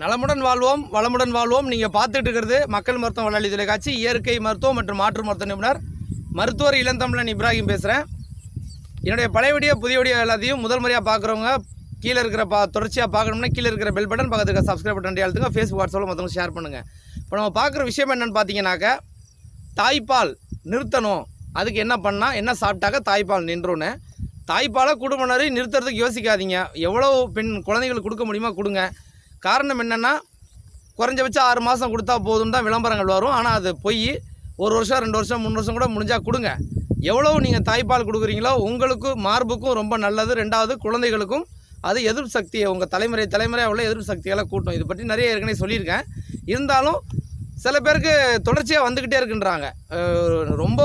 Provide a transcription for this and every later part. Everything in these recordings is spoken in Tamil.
நலமுடன் வாழ்வோம் வளமுடன் வாழ்வோம். நீங்கள் பார்த்துட்டு இருக்கிறது மக்கள் மருத்துவ வளர்ச்சி தொலைக்காட்சி. இயற்கை மருத்துவம் மற்றும் மாற்று மருத்துவ நிபுணர் மருத்துவர் இளந்தமிழன் இப்ராஹிம் பேசுகிறேன். என்னுடைய பழைய வீடியோ புதிய வீடியோ எல்லாத்தையும் முதல் முறையாக பார்க்குறவங்க கீழே இருக்கிற தொடர்ச்சியாக பார்க்கணும்னா கீழே இருக்கிற பெல் பட்டன் பக்கத்துக்கு சப்ஸ்கிரைப் பட்டன் அழுத்துங்க. ஃபேஸ்புக் வாட்ஸ்அப்பில் மற்றவங்க ஷேர் பண்ணுங்கள். இப்போ நம்ம பார்க்குற விஷயம் என்னென்னு பார்த்தீங்கன்னாக்க, தாய்ப்பால் நிறுத்தணும், அதுக்கு என்ன பண்ணால் என்ன சாப்பிட்டாக்க தாய்ப்பால் நின்றுன்னு. தாய்ப்பாலை குடும்பத்தினரை நிறுத்துறதுக்கு யோசிக்காதீங்க. எவ்வளோ குழந்தைங்களுக்கு கொடுக்க முடியுமோ கொடுங்க. காரணம் என்னென்னா, குறைஞ்சபட்சம் 6 மாதம் கொடுத்தா போதும் தான் விளம்பரங்கள் வரும். ஆனால் அது போய் 1 வருஷம் 2 வருஷம் 3 வருஷம் கூட முடிஞ்சால் கொடுங்க. எவ்வளோ நீங்கள் தாய்ப்பால் கொடுக்குறீங்களோ உங்களுக்கும் மார்புக்கும் ரொம்ப நல்லது. 2வது குழந்தைகளுக்கும் அது எதிர்ப்பு சக்தியை உங்கள் தலைமுறை உள்ள எதிர்ப்பு சக்திகளை கூட்டும். இது பற்றி நிறைய ஏற்கனவே சொல்லியிருக்கேன். இருந்தாலும் சில பேருக்கு தொடர்ச்சியாக வந்துக்கிட்டே இருக்குன்றாங்க. ரொம்ப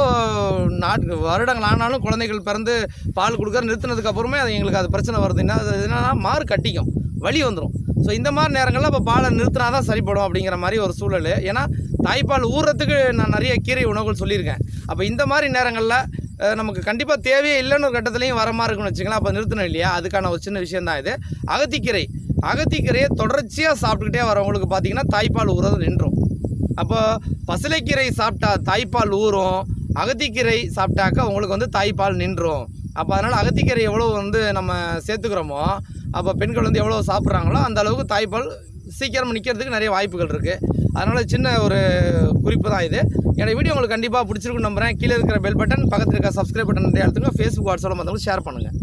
வருடங்கள் ஆனாலும் குழந்தைகள் பிறந்து பால் கொடுக்குற நிறுத்தினதுக்கப்புறமே அது எங்களுக்கு அது பிரச்சனை வருது. அது என்னன்னா மாறு கட்டிக்கும், வலி வந்துடும். ஸோ இந்த மாதிரி நேரங்களில் இப்போ பாலை நிறுத்தினா தான் சரிப்படும் அப்படிங்கிற மாதிரி ஒரு சூழல். ஏன்னா தாய்ப்பால் ஊறுறதுக்கு நான் நிறைய கீரை உணவுகள் சொல்லியிருக்கேன். அப்போ இந்த மாதிரி நேரங்களில் நமக்கு கண்டிப்பாக தேவையே இல்லைன்னு ஒரு கட்டத்துலையும் வர மாதிரி இருக்குன்னு வச்சுக்கலாம். அப்போ நிறுத்தணும் இல்லையா, அதுக்கான ஒரு சின்ன விஷயம் தான் இது. அகத்திக்கீரையை தொடர்ச்சியாக சாப்பிட்டுக்கிட்டே வரவங்களுக்கு பார்த்திங்கன்னா தாய்ப்பால் ஊறுறது நின்றும். அப்போ பசலைக்கீரை சாப்பிட்டா தாய்ப்பால் ஊறும், அகத்திக்கீரை சாப்பிட்டாக்கா உங்களுக்கு வந்து தாய்ப்பால் நின்றும். அப்போ அதனால் அகத்திக்கீரை எவ்வளோ வந்து நம்ம சேர்த்துக்கிறோமோ, அப்போ பெண்கள் வந்து எவ்வளோ சாப்பிட்றாங்களோ அந்த அளவுக்கு தாய்ப்பால் சீக்கிரம் நிற்கிறதுக்கு நிறைய வாய்ப்புகள் இருக்குது. அதனால் சின்ன ஒரு குறிப்பு தான் இது. என்னோடய வீடியோ உங்களுக்கு கண்டிப்பாக பிடிச்சிருக்குன்னு நம்புகிறேன். கீழே இருக்கிற பெல் பட்டன் பக்கத்தில் இருக்க சப்ஸ்கிரைப் பட்டன் அழுத்துங்க. ஃபேஸ்புக் வாட்ஸ்அப்பில் மற்றவங்களுக்கு ஷேர் பண்ணுங்கள்.